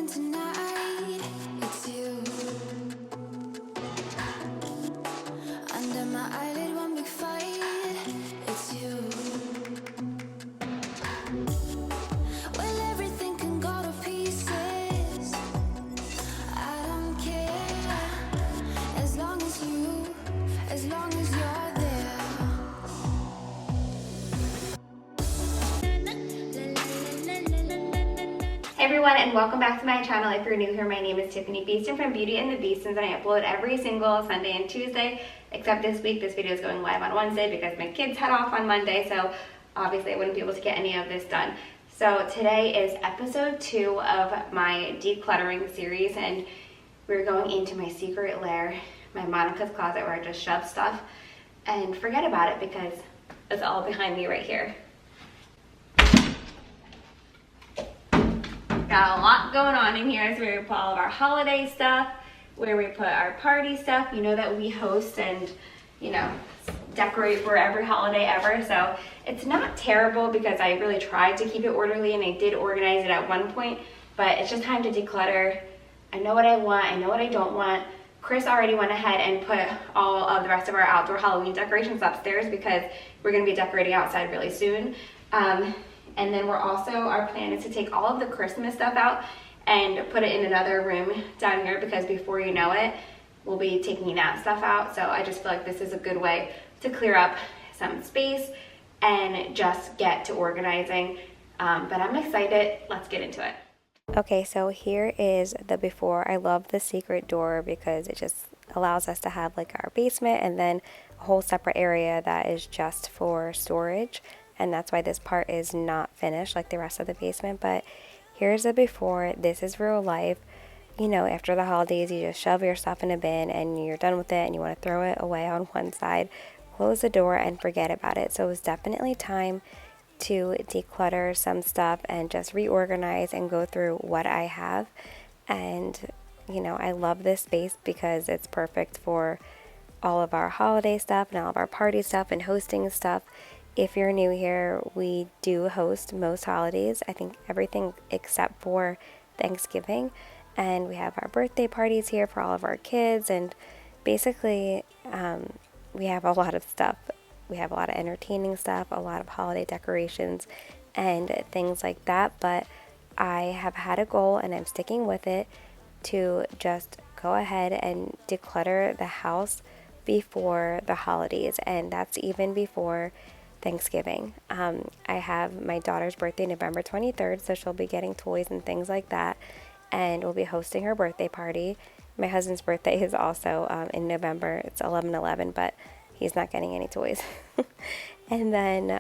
tonight, it's you. Under my eyelid, one big fight, it's you. Well, everything can go to pieces, I don't care, as long as you're there. Hey everyone, and welcome back to my channel. If you're new here, my name is Tiffani Beaston from Beauty and the Beastons, and I upload every single Sunday and Tuesday, except this week. This video is going live on Wednesday because my kids head off on Monday, so obviously I wouldn't be able to get any of this done. So today is episode 2 of my decluttering series, and we're going into my secret lair, my Monica's closet, where I just shove stuff and forget about it because it's all behind me right here. Got a lot going on in here. It's where we put all of our holiday stuff, where we put our party stuff. You know that we host and, you know, decorate for every holiday ever. So it's not terrible because I really tried to keep it orderly and I did organize it at one point, but it's just time to declutter. I know what I want, I know what I don't want. Chris already went ahead and put all of the rest of our outdoor Halloween decorations upstairs because we're gonna be decorating outside really soon. And then our plan is to take all of the Christmas stuff out and put it in another room down here because before you know it, we'll be taking that stuff out. So I just feel like this is a good way to clear up some space and just get to organizing. But I'm excited. Let's get into it. Okay, so here is the before. I love the secret door because it just allows us to have like our basement and then a whole separate area that is just for storage. And that's why this part is not finished like the rest of the basement. But here's the before. This is real life. You know, after the holidays, you just shove your stuff in a bin and you're done with it and you want to throw it away on one side, close the door and forget about it. So it was definitely time to declutter some stuff and just reorganize and go through what I have. And, you know, I love this space because it's perfect for all of our holiday stuff and all of our party stuff and hosting stuff. If you're new here, we do host most holidays, I think everything except for Thanksgiving, and we have our birthday parties here for all of our kids, and basically we have a lot of stuff. We have a lot of entertaining stuff, a lot of holiday decorations and things like that, but I have had a goal and I'm sticking with it to just go ahead and declutter the house before the holidays, and that's even before Thanksgiving. I have my daughter's birthday November 23rd, so she'll be getting toys and things like that, and we'll be hosting her birthday party. My husband's birthday is also in November. It's 11/11, but he's not getting any toys. And then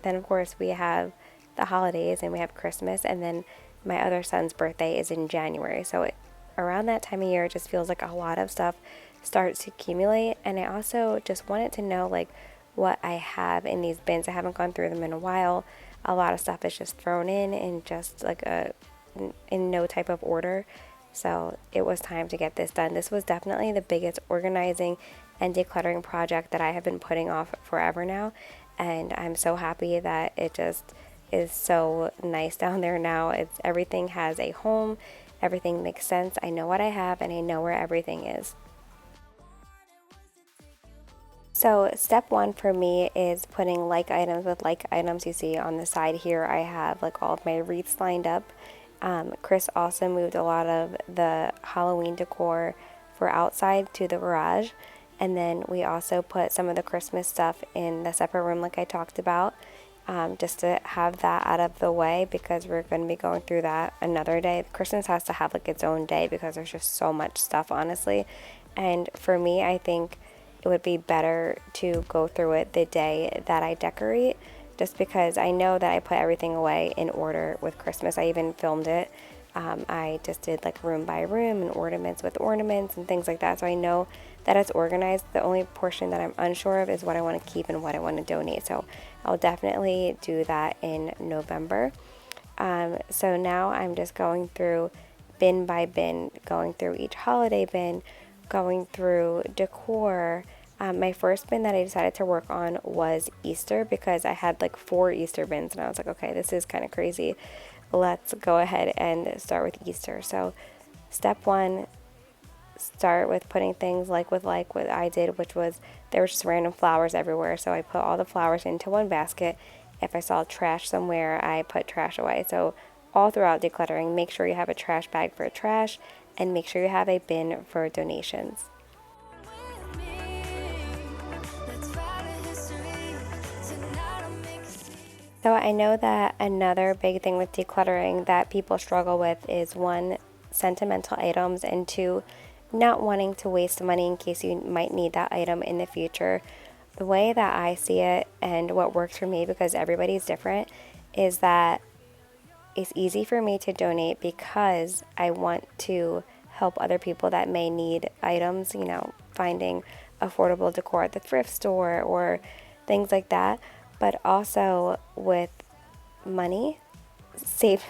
of course we have the holidays and we have Christmas, and then my other son's birthday is in January. So around that time of year, it just feels like a lot of stuff starts to accumulate, and I also just wanted to know like what I have in these bins. I haven't gone through them in a while. A lot of stuff is just thrown in just like in no type of order. So it was time to get this done. This was definitely the biggest organizing and decluttering project that I have been putting off forever now, and I'm so happy that it just is so nice down there now. It's everything has a home, everything makes sense. I know what I have and I know where everything is. So step 1 for me is putting like items with like items. You see on the side here I have like all of my wreaths lined up. Chris also moved a lot of the Halloween decor for outside to the garage, and then we also put some of the Christmas stuff in the separate room like I talked about, just to have that out of the way because we're going to be going through that another day. Christmas has to have like its own day because there's just so much stuff, honestly. And for me, I think it would be better to go through it the day that I decorate, just because I know that I put everything away in order with Christmas. I even filmed it. I just did like room by room and ornaments with ornaments and things like that. So I know that it's organized. The only portion that I'm unsure of is what I want to keep and what I want to donate. So I'll definitely do that in November. So now I'm just going through bin by bin, going through each holiday bin, going through decor, My first bin that I decided to work on was Easter because I had like 4 Easter bins and I was like, okay, this is kind of crazy. Let's go ahead and start with Easter. So step 1, start with putting things like what I did, which was there were just random flowers everywhere. So I put all the flowers into one basket. If I saw trash somewhere, I put trash away. So all throughout decluttering, make sure you have a trash bag for trash and make sure you have a bin for donations. with me. Let's write a history. Tonight I'll make a scene. So I know that another big thing with decluttering that people struggle with is 1, sentimental items, and 2, not wanting to waste money in case you might need that item in the future. The way that I see it and what works for me, because everybody's different, is that it's easy for me to donate because I want to help other people that may need items, finding affordable decor at the thrift store or things like that. But also with money,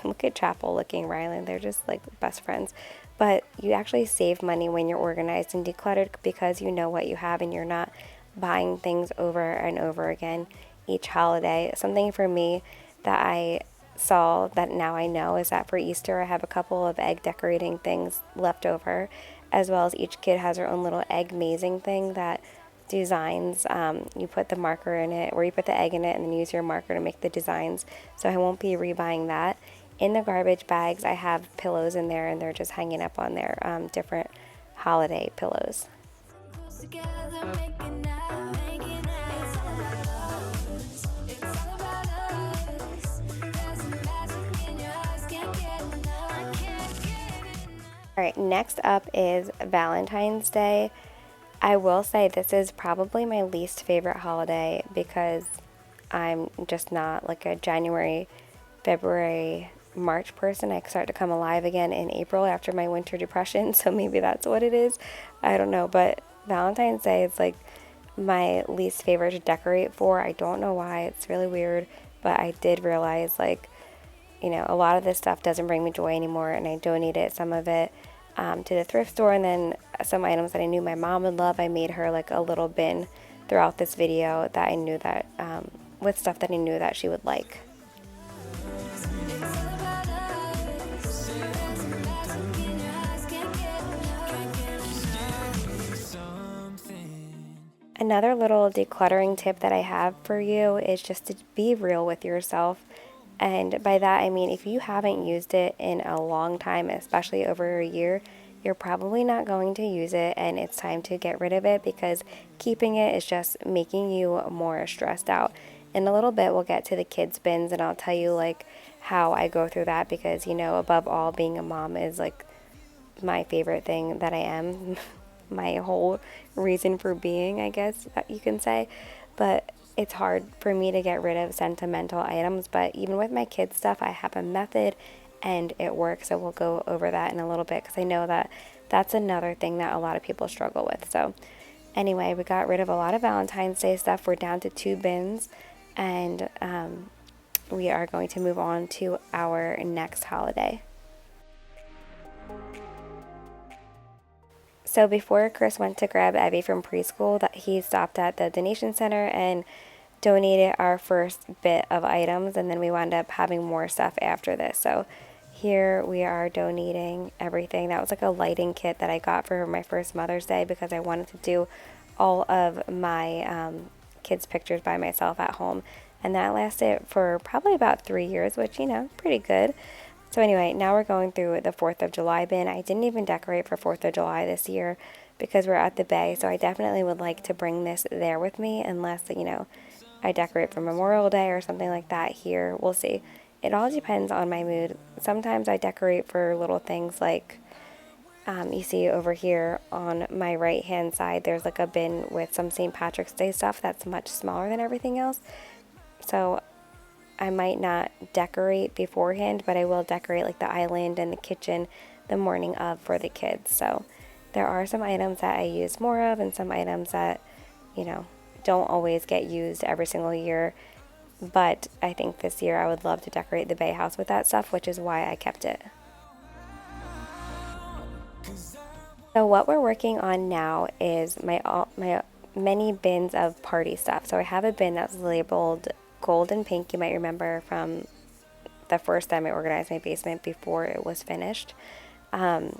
look at Chapel looking Rylan, they're just like best friends. But you actually save money when you're organized and decluttered because you know what you have and you're not buying things over and over again each holiday. Something for me that I saw that now I know is that for Easter I have a couple of egg decorating things left over, as well as each kid has their own little egg mazing thing that designs. You put the marker in it, or you put the egg in it and then use your marker to make the designs. So I won't be rebuying that. In the garbage bags I have pillows in there and they're just hanging up on there, different holiday pillows. Close together, making out, making out. It's all about us. It's all about us. There's a magic in your eyes, can't get enough. I can't get enough. Alright, next up is Valentine's Day. I will say this is probably my least favorite holiday because I'm just not like a January, February, March person. I start to come alive again in April after my winter depression, so maybe that's what it is. I don't know, but Valentine's Day is like my least favorite to decorate for. I don't know why. It's really weird, but I did realize a lot of this stuff doesn't bring me joy anymore, and I donated some of it to the thrift store, and then some items that I knew my mom would love, I made her like a little bin throughout this video that I knew that with stuff that I knew that she would like. It's all about us. There's a magic in your eyes, can't get enough. Another little decluttering tip that I have for you is just to be real with yourself. And by that I mean if you haven't used it in a long time, especially over a year, you're probably not going to use it and it's time to get rid of it because keeping it is just making you more stressed out. In a little bit we'll get to the kids bins and I'll tell you how I go through that because above all, being a mom is my favorite thing that I am. My whole reason for being, I guess that you can say. But it's hard for me to get rid of sentimental items, but even with my kids stuff I have a method and it works. So we'll go over that in a little bit because I know that that's another thing that a lot of people struggle with. So anyway, we got rid of a lot of Valentine's Day stuff. We're down to 2 bins and we are going to move on to our next holiday. So before Chris went to grab Evie from preschool, that he stopped at the donation center and donated our first bit of items, and then we wound up having more stuff after this. So here we are donating everything. That was like a lighting kit that I got for my first Mother's Day because I wanted to do all of my kids' pictures by myself at home, and that lasted for probably about 3 years, which pretty good. So anyway, now we're going through the 4th of July bin. I didn't even decorate for 4th of July this year because we're at the Bay, so I definitely would like to bring this there with me unless, I decorate for Memorial Day or something like that here. We'll see. It all depends on my mood. Sometimes I decorate for little things like, you see over here on my right hand side, there's like a bin with some St. Patrick's Day stuff that's much smaller than everything else. So I might not decorate beforehand, but I will decorate like the island and the kitchen the morning of for the kids. So there are some items that I use more of and some items that, don't always get used every single year. But I think this year I would love to decorate the Bay House with that stuff, which is why I kept it. So what we're working on now is my many bins of party stuff. So I have a bin that's labeled gold and pink. You might remember from the first time I organized my basement before it was finished. That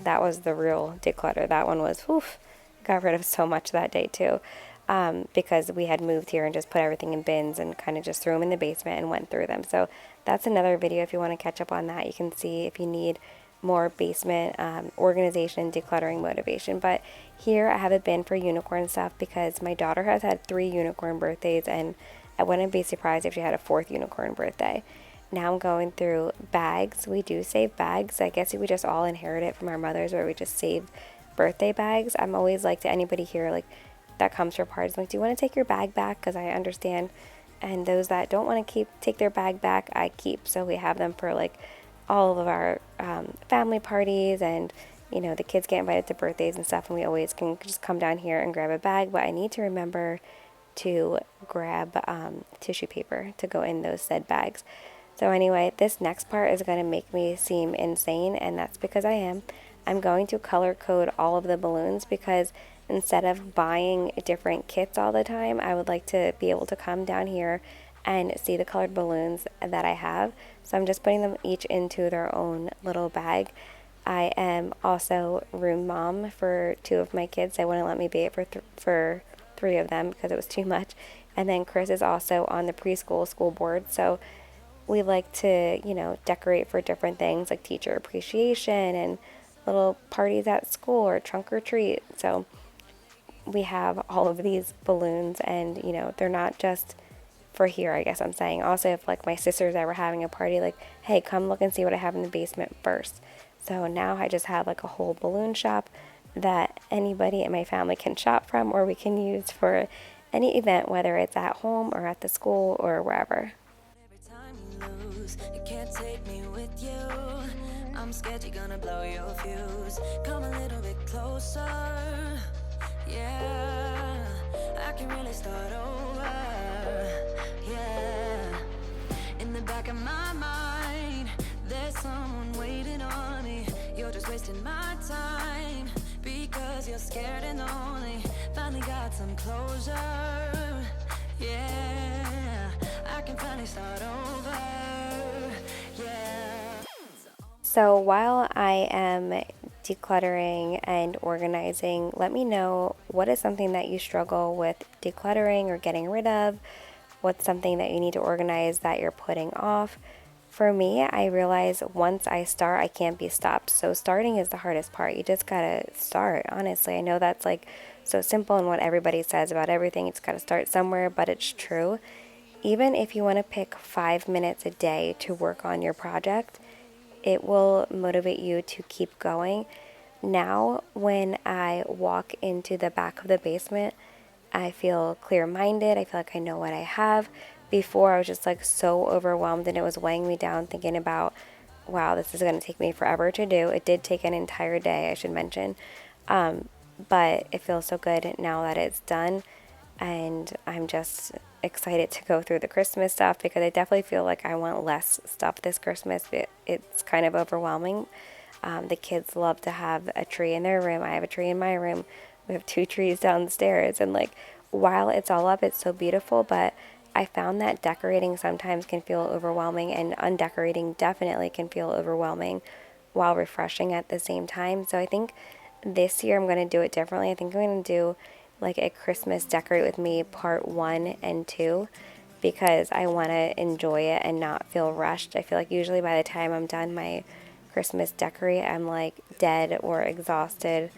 was the real declutter. That one was, oof, got rid of so much that day too, because we had moved here and just put everything in bins and kind of just threw them in the basement and went through them. So that's another video if you want to catch up on that. You can see if you need more basement organization, decluttering motivation. But here I have a bin for unicorn stuff because my daughter has had 3 unicorn birthdays, and I wouldn't be surprised if she had a 4th unicorn birthday. Now I'm going through bags. We do save bags. I guess we just all inherit it from our mothers, where we just save birthday bags. I'm always like, to anybody here like that comes for parties, like, do you want to take your bag back? Because I understand. And those that don't want to take their bag back, I keep. So we have them for like all of our family parties, and the kids get invited to birthdays and stuff, and we always can just come down here and grab a bag. But I need to remember to grab tissue paper to go in those said bags. So anyway, this next part is going to make me seem insane, and that's because I am. I'm going to color code all of the balloons, because instead of buying different kits all the time, I would like to be able to come down here and see the colored balloons that I have. So I'm just putting them each into their own little bag. I am also room mom for 2 of my kids. They wouldn't let me be it for 3 of them because it was too much. And then Chris is also on the preschool school board. So we like to, decorate for different things like teacher appreciation and little parties at school or trunk or treat. So we have all of these balloons, and, they're not just for here, I guess I'm saying. Also, if like my sister's ever having a party, like, hey, come look and see what I have in the basement first. So now I just have like a whole balloon shop that anybody in my family can shop from, or we can use for any event, whether it's at home or at the school or wherever. You can't take me with you. I'm scared you're gonna blow your fuse. Come a little bit closer. Yeah, I can really start over. Yeah, in the back of my mind, there's someone waiting on me. You're just wasting my time because you're scared and lonely. Finally got some closure. Yeah, I can finally start over. So while I am decluttering and organizing, let me know what is something that you struggle with decluttering or getting rid of. What's something that you need to organize that you're putting off? For me, I realize once I start, I can't be stopped. So starting is the hardest part. You just gotta start, honestly. I know that's like so simple and what everybody says about everything. You just gotta start somewhere, but it's true. Even if you want to pick 5 minutes a day to work on your project, it will motivate you to keep going. Now, when I walk into the back of the basement, I feel clear-minded. I feel like I know what I have. Before, I was just like so overwhelmed, and it was weighing me down thinking about, wow, this is going to take me forever to do. It did take an entire day, I should mention. But it feels so good now that it's done. And I'm just excited to go through the Christmas stuff, because I definitely feel like I want less stuff this Christmas. It's kind of overwhelming. The kids love to have a tree in their room. I have a tree in my room. We have 2 trees downstairs. And like, while it's all up, it's so beautiful. But I found that decorating sometimes can feel overwhelming, and undecorating definitely can feel overwhelming while refreshing at the same time. So I think this year I'm going to do it differently. I think I'm going to do like a Christmas Decorate With Me part 1 and 2, because I want to enjoy it and not feel rushed. I feel like usually by the time I'm done my Christmas decorate, I'm like dead or exhausted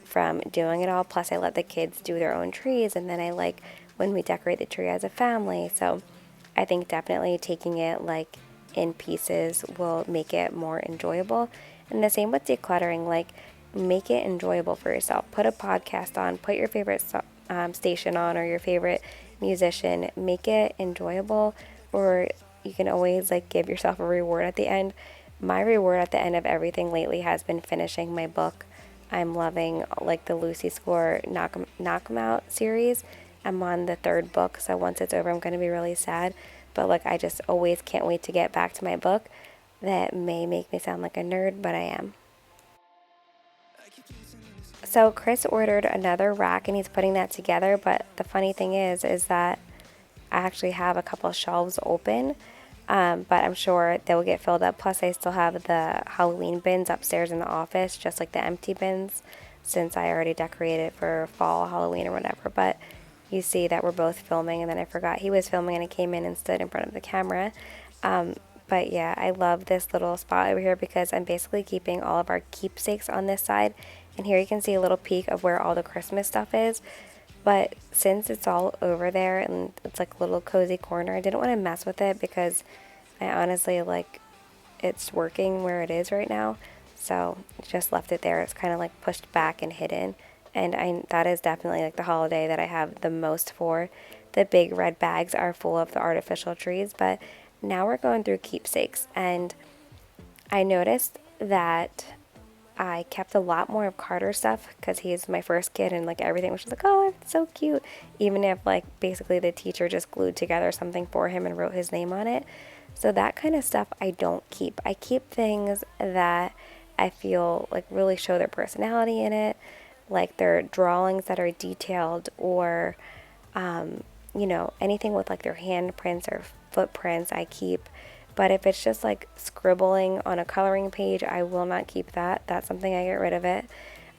from doing it all. Plus I let the kids do their own trees, and then I like when we decorate the tree as a family. So I think definitely taking it like in pieces will make it more enjoyable. And the same with decluttering, like make it enjoyable for yourself. Put a podcast on, put your favorite station on, or your favorite musician. Make it enjoyable, or you can always like give yourself a reward at the end. My reward at the end of everything lately has been finishing my book. I'm loving like the Lucy Score Knock 'em Out series. I'm on the 3rd book, so once it's over I'm going to be really sad, but like I just always can't wait to get back to my book. That may make me sound like a nerd, but I am. So Chris ordered another rack and he's putting that together, but the funny thing is that I actually have a couple of shelves open, but I'm sure they will get filled up. Plus I still have the Halloween bins upstairs in the office, just like the empty bins, since I already decorated for fall, Halloween or whatever. But you see that we're both filming, and then I forgot he was filming and I came in and stood in front of the camera. But yeah, I love this little spot over here because I'm basically keeping all of our keepsakes on this side. And here you can see a little peek of where all the Christmas stuff is. But since it's all over there and it's like a little cozy corner, I didn't want to mess with it because I honestly like it's working where it is right now. So just left it there. It's kind of like pushed back and hidden. And that is definitely like the holiday that I have the most for. The big red bags are full of the artificial trees, but now we're going through keepsakes, and I noticed that I kept a lot more of Carter's stuff because he's my first kid, and like everything was just like, oh, it's so cute. Even if like basically the teacher just glued together something for him and wrote his name on it. So that kind of stuff I don't keep. I keep things that I feel like really show their personality in it, like their drawings that are detailed, or you know, anything with like their handprints or footprints I keep. But if it's just like scribbling on a coloring page, I will not keep that. That's something I get rid of it.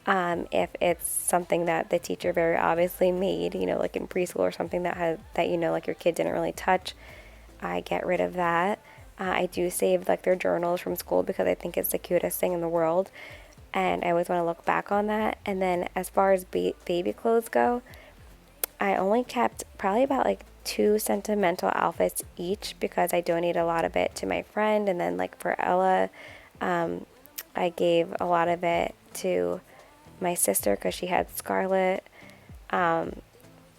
If it's something that the teacher very obviously made, you know, like in preschool or something that you know, like your kid didn't really touch, I get rid of that. I do save like their journals from school because I think it's the cutest thing in the world, and I always want to look back on that. And then as far as baby clothes go, I only kept probably about like 2 sentimental outfits each because I donated a lot of it to my friend, and then like for Ella, I gave a lot of it to my sister because she had Scarlet, and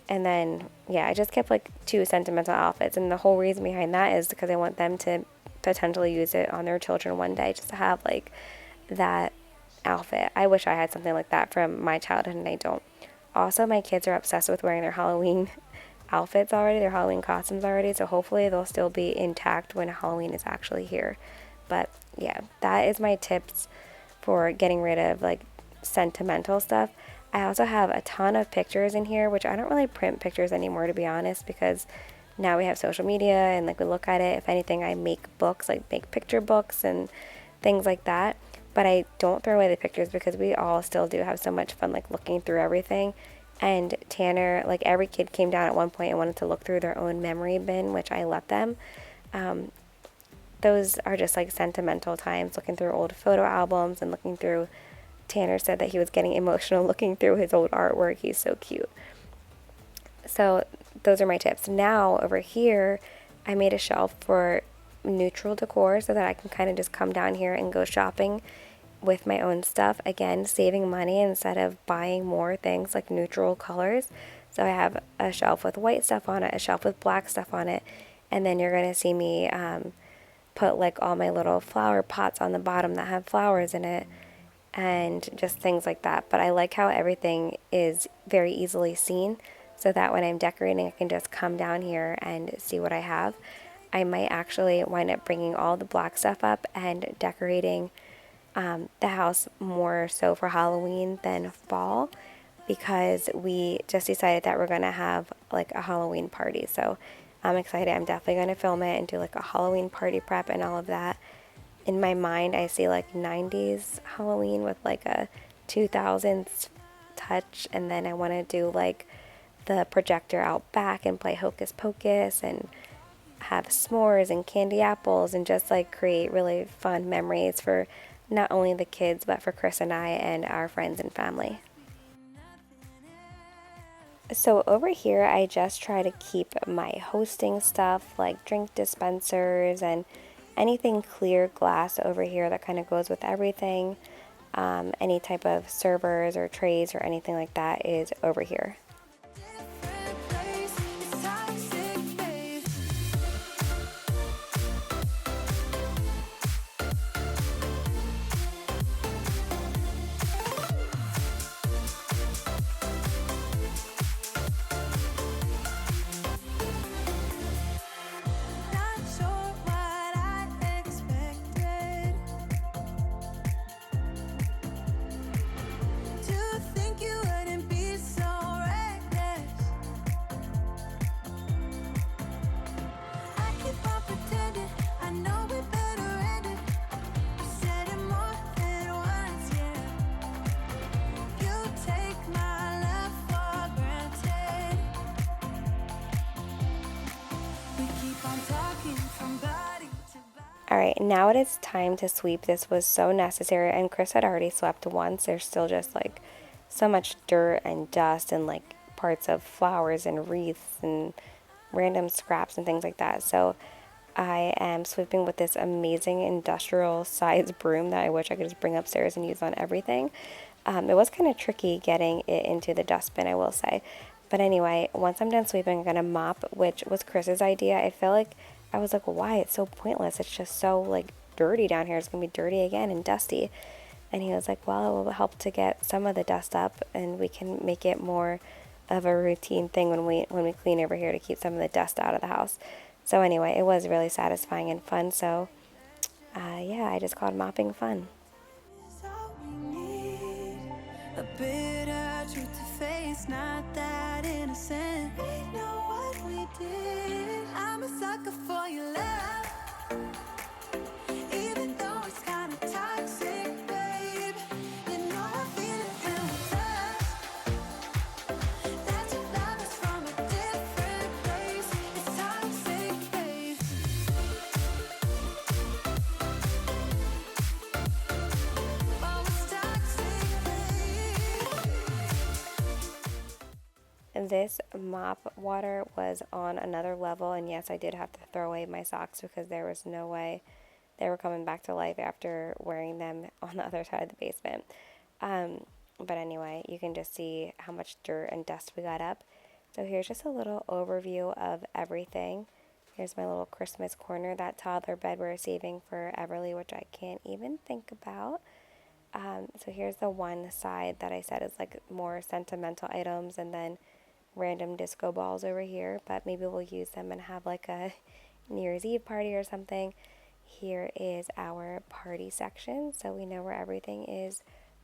then yeah, I just kept like 2 sentimental outfits, and the whole reason behind that is because I want them to potentially use it on their children one day, just to have like that outfit. I wish I had something like that from my childhood, and I don't. Also, my kids are obsessed with wearing their Halloween outfits already, their Halloween costumes already, so hopefully they'll still be intact when Halloween is actually here. But yeah, that is my tips for getting rid of like sentimental stuff. I also have a ton of pictures in here, which I don't really print pictures anymore, to be honest, because now we have social media and like we look at it. If anything, I make books, like make picture books and things like that. But I don't throw away the pictures because we all still do have so much fun like looking through everything. And Tanner, like every kid came down at one point and wanted to look through their own memory bin, which I let them. Those are just like sentimental times, looking through old photo albums and looking through. Tanner said that he was getting emotional looking through his old artwork. He's so cute. So those are my tips. Now over here, I made a shelf for neutral decor so that I can kind of just come down here and go shopping with my own stuff. Again, saving money instead of buying more things like neutral colors. So I have a shelf with white stuff on it, a shelf with black stuff on it, and then you're going to see me put like all my little flower pots on the bottom that have flowers in it and just things like that. But I like how everything is very easily seen, so that when I'm decorating I can just come down here and see what I have. I might actually wind up bringing all the black stuff up and decorating the house more so for Halloween than fall, because we just decided that we're going to have like a Halloween party. So I'm excited. I'm definitely going to film it and do like a Halloween party prep and all of that. In my mind, I see like 90s Halloween with like a 2000s touch, and then I want to do like the projector out back and play Hocus Pocus and have s'mores and candy apples and just like create really fun memories for not only the kids but for Chris and I and our friends and family. So over here I just try to keep my hosting stuff like drink dispensers and anything clear glass over here that kind of goes with everything. Any type of servers or trays or anything like that is over here. To think All right, now it is time to sweep. This was so necessary, and Chris had already swept once. There's still just like so much dirt and dust and like parts of flowers and wreaths and random scraps and things like that. So I am sweeping with this amazing industrial size broom that I wish I could just bring upstairs and use on everything. It was kind of tricky getting it into the dustbin, I will say. But anyway, once I'm done sweeping, I'm going to mop, which was Chris's idea. I feel like I was like, why? It's so pointless. It's just so like dirty down here. It's going to be dirty again and dusty. And he was like, well, it will help to get some of the dust up, and we can make it more of a routine thing when we clean over here to keep some of the dust out of the house. So anyway, it was really satisfying and fun. So yeah, I just called mopping fun. Is all we need. A bitter truth to face, not that innocent. We know what we did. I'm a sucker for your love, even though it's kind of toxic, babe. You know I feel it when we touch. That your love is from a different place. It's toxic, babe. Oh, it's toxic, babe. This mop water was on another level, and yes, I did have to throw away my socks because there was no way they were coming back to life after wearing them on the other side of the basement. But anyway, you can just see how much dirt and dust we got up. So here's just a little overview of everything. Here's my little Christmas corner, that toddler bed we're saving for Everly, which I can't even think about. So here's the one side that I said is like more sentimental items, and then random disco balls over here, but maybe we'll use them and have like a New Year's Eve party or something. Here is our party section, so we know where everything is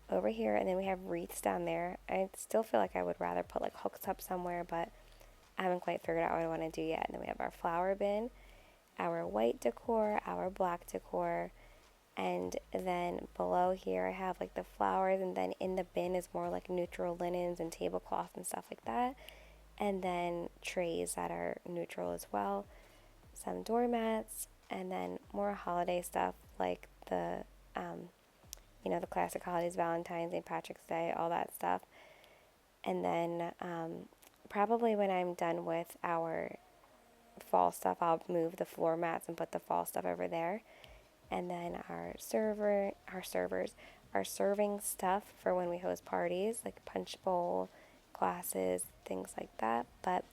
over here, and then we have wreaths down there. I still feel like I would rather put like hooks up somewhere, but I haven't quite figured out what I want to do yet. And then we have our flower bin, our white decor, our black decor, and then below here I have like the flowers, and then in the bin is more like neutral linens and tablecloth and stuff like that. And then trays that are neutral as well, some doormats, and then more holiday stuff like the, the classic holidays, Valentines, St. Patrick's Day, all that stuff. And then probably when I'm done with our fall stuff, I'll move the floor mats and put the fall stuff over there. And then our serving stuff for when we host parties, like punch bowl, glasses, things like that. But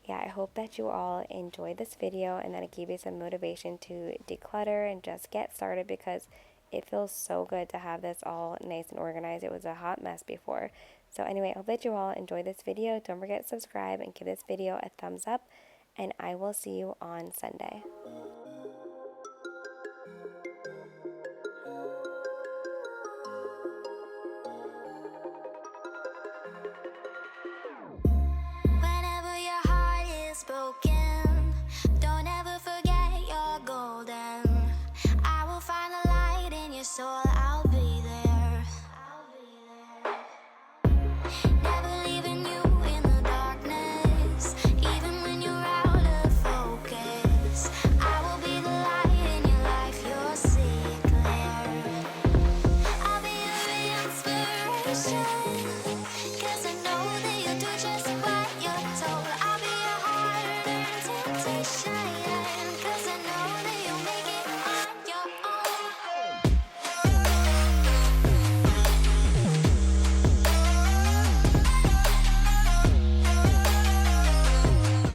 yeah, I hope that you all enjoyed this video and that it gave you some motivation to declutter and just get started, because it feels so good to have this all nice and organized. It was a hot mess before. So anyway, I hope that you all enjoyed this video. Don't forget to subscribe and give this video a thumbs up, and I will see you on Sunday. Whenever your heart is broken, don't ever forget you're golden. I will find a light in your soul, I'll be there. Never leaving you in the darkness, even when you're out of focus. I will be the light in your life, you'll see it clear. I'll be your inspiration, 'cause I know that you'll do just what you're told. I'll be your heart and temptation.